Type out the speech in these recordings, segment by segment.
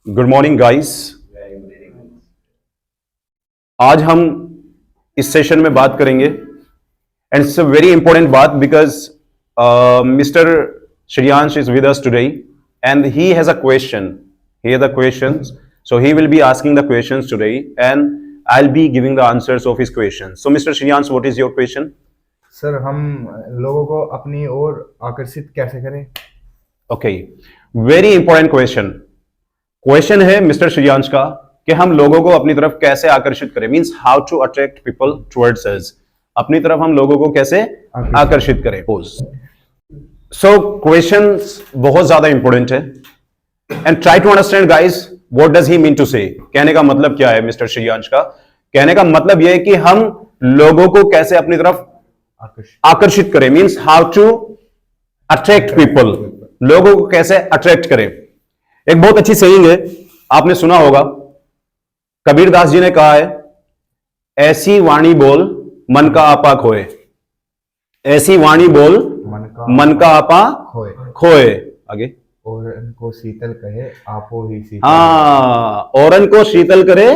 Good morning guys. आज हम इस सेशन में बात करेंगे and it's a very important बात because Mister Shreyansh is with us today and he has a question. He has a question, so he will be asking the questions today and I'll be giving the answers of his questions. So Mr. Shreyansh, what is your question? Sir, हम लोगों को अपनी ओर आकर्षित कैसे करें? Okay, very important question. Question है mister Shreyansh का कि हम लोगों को अपनी तरफ कैसे आकर्षित करें, means how to attract people towards us. अपनी तरफ हम लोगों को कैसे आकर्षित करें। सो क्वेश्चंस बहुत ज्यादा इंपॉर्टेंट है and try to understand guys what does he mean to say. कहने का मतलब क्या है मिस्टर श्रेयांश का? कहने का मतलब यह है कि हम लोगों को कैसे अपनी तरफ आकर्षित करें, means how to attract people. लोगों को कैसे अट्रैक्ट करें। एक बहुत अच्छी सेइंग है, आपने सुना होगा, कबीर दास जी ने कहा है, ऐसी वाणी बोल मन का आपा खोए। ऐसी वाणी बोल मन का आपा खोए। आगे, औरन को शीतल कहे आपो ही शीतल। हाँ, औरन को शीतल करे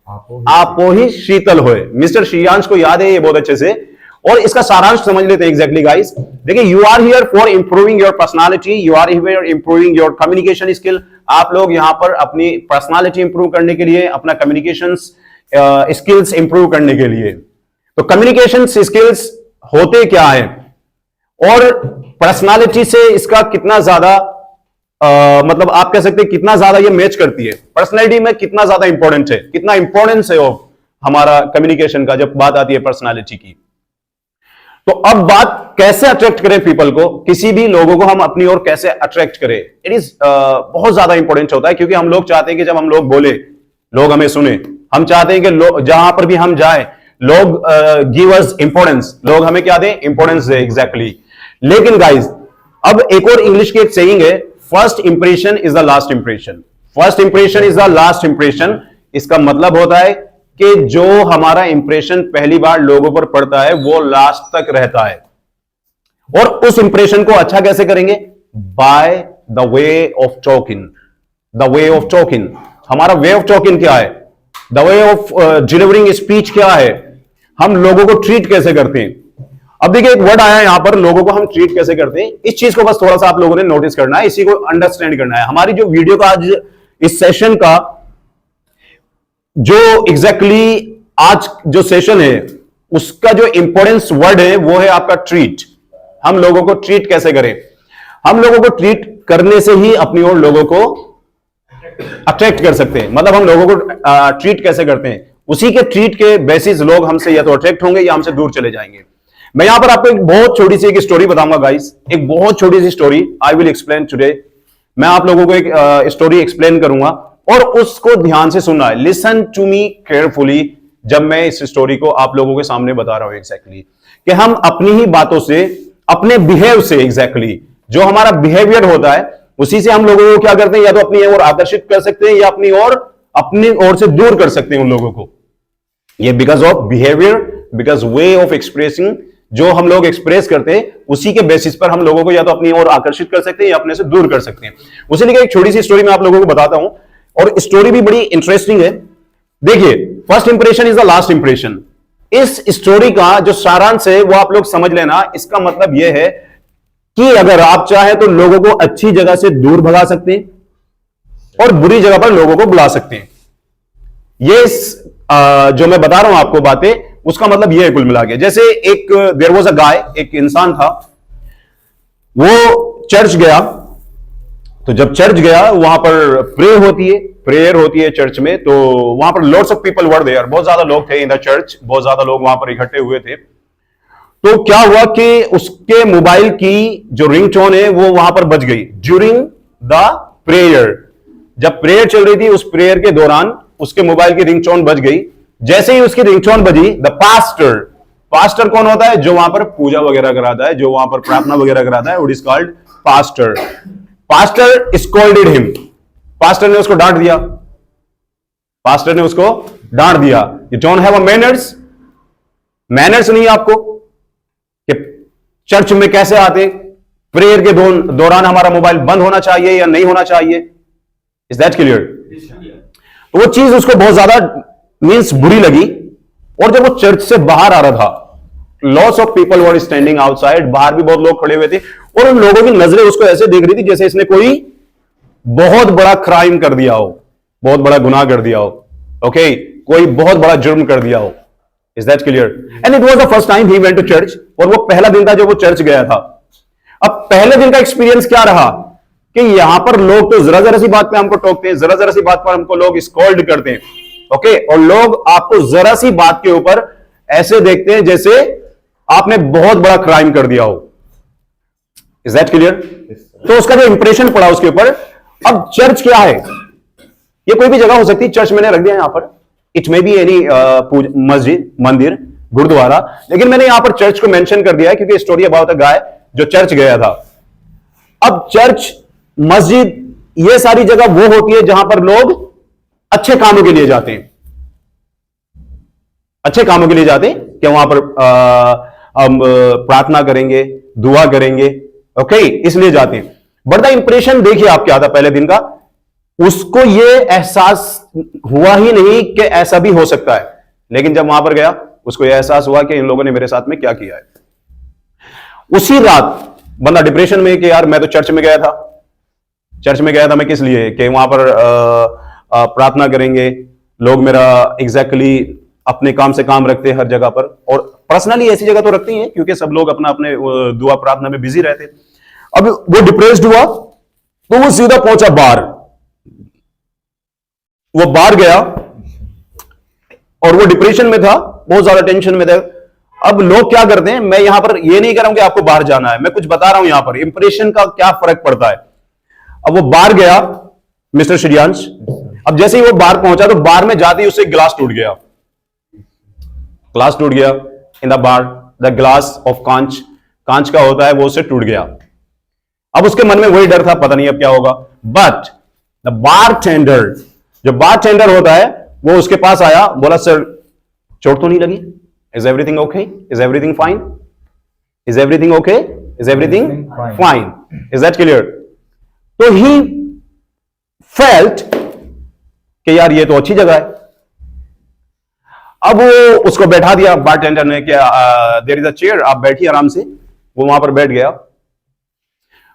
आपो ही शीतल होए। मिस्टर श्रेयांश को याद है ये बहुत अच्छे से, और इसका सारांश समझ लेते हैं एग्जैक्टली गाइस। देखिए, you are here for improving your personality, you are here improving your communication skill. आप लोग यहां पर अपनी पर्सनालिटी इंप्रूव करने के लिए, अपना कम्युनिकेशन स्किल्स इंप्रूव करने के लिए। तो कम्युनिकेशन स्किल्स होते क्या है और पर्सनालिटी से इसका कितना ज्यादा मतलब आप कह सकते हैं कितना ज्यादा ये मैच करती है, पर्सनालिटी में कितना ज्यादा इंपॉर्टेंट है, कितना इंपॉर्टेंस है ऑफ हमारा कम्युनिकेशन का जब बात आती है पर्सनालिटी की। तो अब बात कैसे अट्रैक्ट करें पीपल को, किसी भी लोगों को हम अपनी ओर कैसे अट्रैक्ट करें। इट इज बहुत ज्यादा इंपॉर्टेंट होता है, क्योंकि हम लोग चाहते हैं कि जब हम लोग बोले लोग हमें सुने। हम चाहते हैं कि जहां पर भी हम जाए लोग गिव अस इंपॉर्टेंस, लोग हमें क्या दें, इंपॉर्टेंस दे। एग्जैक्टली। लेकिन गाइज, अब एक और इंग्लिश की एक सेइंग है, first impression is the last impression. First impression is the last impression. इसका मतलब होता है कि जो हमारा इंप्रेशन पहली बार लोगों पर पड़ता है वो लास्ट तक रहता है। और उस इंप्रेशन को अच्छा कैसे करेंगे? By the way of talking. The way of talking, हमारा वे ऑफ टॉकिंग क्या है? The way of delivering speech क्या है? हम लोगों को ट्रीट कैसे करते हैं। अब देखिए, एक वर्ड आया है यहां पर, लोगों को हम ट्रीट कैसे करते हैं। इस चीज को बस थोड़ा सा आप लोगों ने नोटिस करना है, इसी को अंडरस्टैंड करना है। हमारी जो वीडियो का आज इस सेशन का जो एग्जैक्टली आज जो सेशन है उसका जो इंपॉर्टेंस वर्ड है वो है आपका ट्रीट। हम लोगों को ट्रीट कैसे करें। हम लोगों को ट्रीट करने से ही अपनी ओर लोगों को अट्रैक्ट कर सकते हैं। मतलब हम लोगों को ट्रीट कैसे करते हैं, उसी के ट्रीट के बेसिस लोग हमसे या तो अट्रैक्ट होंगे या हमसे दूर चले जाएंगे। मैं यहां पर आपको एक बहुत छोटी सी एक स्टोरी बताऊंगा गाइस, एक बहुत छोटी सी story I will explain today. मैं आप लोगों को एक स्टोरी एक्सप्लेन करूंगा और उसको ध्यान से सुनना है। लिसन टू मी केयरफुली जब मैं इस स्टोरी को आप लोगों के सामने बता रहा हूं एग्जैक्टली, कि हम अपनी ही बातों से, अपने बिहेव से, एग्जैक्टली जो हमारा बिहेवियर होता है उसी से हम लोगों को क्या करते हैं, या तो अपनी ओर आकर्षित कर सकते हैं या अपनी ओर से दूर कर सकते हैं उन लोगों को। ये because of behaviour, because way of expressing, जो हम लोग एक्सप्रेस करते हैं उसी के बेसिस पर हम लोगों को या तो अपनी ओर आकर्षित कर सकते हैं या अपने से दूर कर सकते हैं। उसी लिए एक छोटी सी स्टोरी मैं आप लोगों को बताता हूं, और स्टोरी भी बड़ी इंटरेस्टिंग है। देखिए, first impression is the last impression. इस स्टोरी का जो सारांश है वो आप लोग समझ लेना। इसका मतलब यह है कि अगर आप चाहें तो लोगों को अच्छी जगह से दूर भगा सकते हैं और बुरी जगह पर लोगों को बुला सकते हैं। ये जो मैं बता रहा हूं आपको बातें, उसका मतलब यह है कुल मिला के। जैसे एक देयर वाज अ गाय, एक इंसान था, वो चर्च गया। तो जब चर्च गया वहां पर प्रेयर होती है चर्च में। तो वहां पर lots of people were there, बहुत ज्यादा लोग थे इन द चर्च, बहुत ज्यादा लोग वहां पर इकट्ठे हुए थे। तो क्या हुआ कि उसके मोबाइल की जो रिंगटोन है वो वहां पर बज गई ड्यूरिंग द प्रेयर। जब प्रेयर चल रही थी उस प्रेयर के दौरान उसके मोबाइल की रिंगटोन बज गई। जैसे ही उसकी रिंगटोन बजी, द पास्टर कौन होता है? जो वहां पर पूजा वगैरह कराता है, जो वहां पर प्रार्थना वगैरह कराता है, what is called pastor. Pastor scolded him, pastor ने उसको डांट दिया। पास्टर ने उसको डांट दिया, you don't have a manners, manners नहीं आपको कि चर्च में कैसे आते, प्रेयर के दौरान हमारा मोबाइल बंद होना चाहिए या नहीं होना चाहिए। Is that clear? तो वो चीज उसको बहुत ज्यादा मीन्स बुरी लगी, और जब वो चर्च से बाहर आ रहा था, lots of people were standing outside, बाहर भी बहुत लोग खड़े हुए थे, और उन लोगों की नजरें उसको ऐसे देख रही थी जैसे इसने कोई बहुत बड़ा क्राइम कर दिया हो, बहुत बड़ा गुनाह कर दिया हो, ओके, कोई बहुत बड़ा जुर्म कर दिया हो। Is that clear? And it was the first time he went to church, और वो पहला दिन था जब वो चर्च गया था। अब पहले दिन का एक्सपीरियंस क्या रहा कि यहां पर लोग तो जरा जरा सी बात पे हमको टोकते हैं, जरा जरा सी बात पर हमको लोग स्कॉल्ड करते हैं, ओके, और लोग आपको जरा सी बात के ऊपर ऐसे देखते हैं जैसे आपने बहुत बड़ा क्राइम कर दिया हो। Is that clear? तो उसका जो इंप्रेशन पड़ा उसके ऊपर। अब चर्च क्या है? ये कोई भी जगह हो सकती है, चर्च मैंने रख दिया यहां पर, इट मे बी एनी मस्जिद, मंदिर, गुरुद्वारा, लेकिन मैंने यहां पर चर्च को मेंशन कर दिया है क्योंकि स्टोरी अबाउट अ गाय जो चर्च गया था। अब चर्च, मस्जिद, ये सारी जगह वो होती है जहां पर लोग अच्छे कामों के लिए जाते हैं, अच्छे कामों के लिए जाते हैं कि वहां पर हम प्रार्थना करेंगे, दुआ करेंगे, ओके, इसलिए जाते हैं। बट द इंप्रेशन देखिए आप क्या था पहले दिन का, उसको ये एहसास हुआ ही नहीं कि ऐसा भी हो सकता है, लेकिन जब वहां पर गया उसको यह एहसास हुआ कि इन लोगों ने मेरे साथ में क्या किया है। उसी रात बंदा डिप्रेशन में कि यार मैं तो चर्च में गया था, चर्च में गया था मैं किस लिए, कि वहां पर प्रार्थना करेंगे लोग, मेरा एग्जैक्टली अपने काम से काम रखते हैं हर जगह पर, और पर्सनली ऐसी जगह तो रखती हैं क्योंकि सब लोग अपना अपने दुआ प्रार्थना में बिजी रहते। अब वो डिप्रेस्ड हुआ तो वो सीधा पहुंचा बाहर, वो बाहर गया और वो डिप्रेशन में था, बहुत ज्यादा टेंशन में था। अब लोग क्या करते हैं, मैं यहां पर ये नहीं कर रहा हूं कि आपको बाहर जाना है, मैं कुछ बता रहा हूं यहां पर इंप्रेशन का क्या फर्क पड़ता है। अब वो बाहर गया मिस्टर श्रेयांश, अब जैसे ही वो बाहर पहुंचा तो बाहर में जाते ही उससे ग्लास टूट गया, ग्लास टूट गया in the bar, the glass of कांच, कांच का होता है वो उससे टूट गया। अब उसके मन में वही डर था, पता नहीं अब क्या होगा। बट द बारटेंडर, जो बारटेंडर होता है वो उसके पास आया, बोला सर चोट तो नहीं लगी, is everything okay, is everything fine, is everything okay, is everything fine, is that clear? तो ही फेल्ट कि यार ये तो अच्छी जगह है। अब वो उसको बैठा दिया बारटेंडर ने कि देयर इज अ चेयर, आप बैठिए आराम से। वो वहां पर बैठ गया।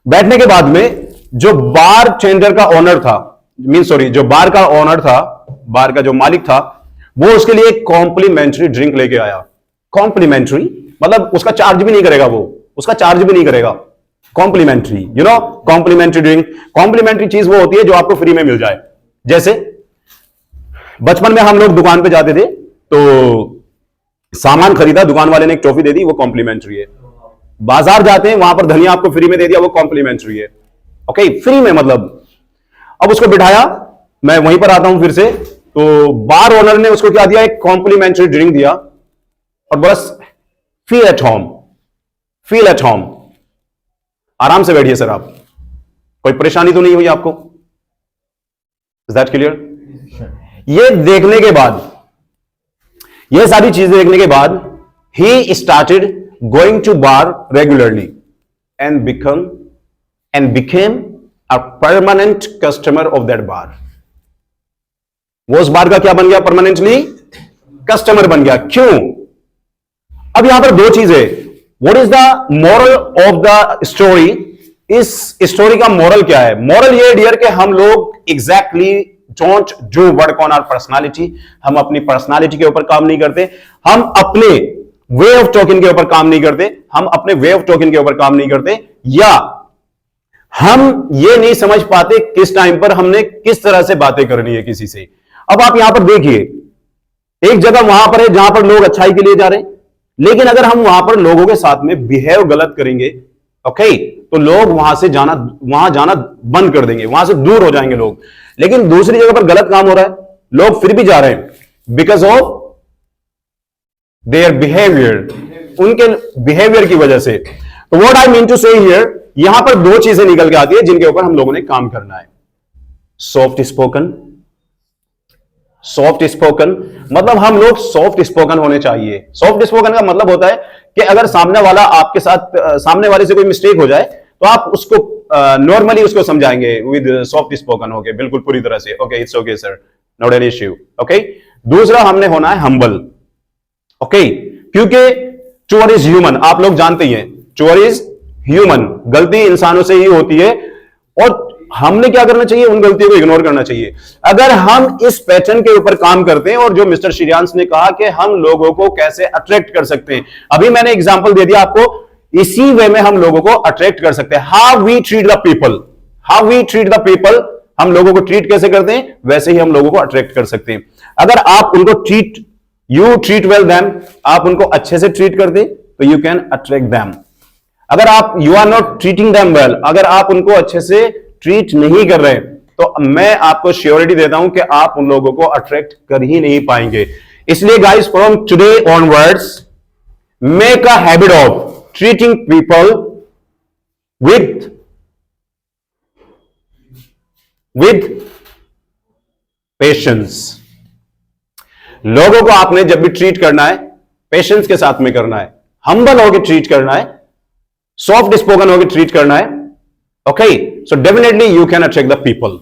बैठने के बाद में जो बारटेंडर का ओनर था, सॉरी जो बार का ओनर था, बार का जो मालिक था, वो उसके लिए एक कॉम्प्लीमेंट्री ड्रिंक लेके आया। कॉम्प्लीमेंट्री मतलब उसका चार्ज भी नहीं करेगा, वो उसका चार्ज भी नहीं करेगा, complimentary, you know, complimentary drink. Complimentary चीज वो होती है जो आपको फ्री में मिल जाए। जैसे बचपन में हम लोग दुकान पे जाते थे तो सामान खरीदा, दुकान वाले ने एक टॉफी दे दी, वो कॉम्प्लीमेंट्री है। बाजार जाते हैं वहां पर धनिया आपको फ्री में दे दिया, वो कॉम्प्लीमेंट्री है, ओके, फ्री में मतलब। अब उसको बिठाया, मैं वहीं पर आता हूं फिर से, तो बार ओनर ने उसको क्या दिया, एक कॉम्प्लीमेंट्री ड्रिंक दिया और बस feel at home, feel at home, आराम से बैठिए सर, आप कोई परेशानी तो नहीं हुई आपको। Is that clear? ये देखने के बाद, ये सारी चीजें देखने के बाद ही started going to bar regularly and became a permanent customer of that bar. वो उस बार का क्या बन गया, परमानेंटली कस्टमर बन गया। क्यों? अब यहां पर दो चीजें, what is the moral of the story? इस स्टोरी का मोरल क्या है? मोरल ये डियर कि हम लोग exactly don't do work on our personality. हम अपनी पर्सनालिटी के ऊपर काम नहीं करते, हम अपने वे ऑफ टॉकिंग के ऊपर काम नहीं करते, हम अपने वे ऑफ टॉकिंग के ऊपर काम नहीं करते, या हम ये नहीं समझ पाते किस टाइम पर हमने किस तरह से बातें करनी है किसी से। अब आप यहां पर देखिए, एक जगह वहां पर है जहां पर लोग अच्छाई के लिए जा रहे हैं, लेकिन अगर हम वहां पर लोगों के साथ में बिहेव गलत करेंगे, ओके, तो लोग वहां जाना बंद कर देंगे, वहां से दूर हो जाएंगे लोग। लेकिन दूसरी जगह पर गलत काम हो रहा है, लोग फिर भी जा रहे हैं, बिकॉज ऑफ देयर बिहेवियर, उनके बिहेवियर की वजह से। तो व्हाट आई मीन टू से हियर, यहां पर दो चीजें निकल के आती है जिनके ऊपर हम लोगों ने काम करना है। सॉफ्ट स्पोकन, सॉफ्ट स्पोकन मतलब हम लोग सॉफ्ट स्पोकन होने चाहिए। सॉफ्ट स्पोकन का मतलब होता है कि अगर सामने वाला आपके साथ, सामने वाले से कोई मिस्टेक हो जाए तो आप उसको नॉर्मली उसको समझाएंगे विद सॉफ्ट स्पोकन होके, बिल्कुल पूरी तरह से। Okay, it's okay sir, not an issue. Okay, दूसरा हमने होना है हम्बल। ओके, क्योंकि चोर इज ह्यूमन, आप लोग जानते ही हैं, चोर इज ह्यूमन, गलती इंसानों से ही होती है, और हमने क्या करना चाहिए, उन गलतियों को इग्नोर करना चाहिए। अगर हम इस पैटर्न के ऊपर काम करते हैं, और जो मिस्टर श्रेयांश ने कहा कि हम लोगों को कैसे अट्रैक्ट कर सकते हैं, अभी मैंने एग्जांपल दे दिया आपको, इसी वे में हम लोगों को अट्रैक्ट कर सकते हैं। How we treat the people, how we treat the people, हम लोगों को ट्रीट कैसे करते हैं, वैसे ही हम लोगों को अट्रैक्ट कर सकते हैं। अगर आप उनको treat, you treat well them, आप उनको अच्छे से ट्रीट कर दे, तो यू कैन अट्रैक्ट देम। अगर आप you are not treating them well, अगर आप उनको अच्छे से ट्रीट नहीं कर रहे, तो मैं आपको श्योरिटी देता हूं कि आप उन लोगों को अट्रैक्ट कर ही नहीं पाएंगे। इसलिए guys, from today onwards, make a habit of treating people with patience. लोगों को आपने जब भी ट्रीट करना है, पेशेंस के साथ में करना है, हम्बल होकर ट्रीट करना है, सॉफ्ट स्पोकन होकर ट्रीट करना है। Okay, so definitely you can attract the people.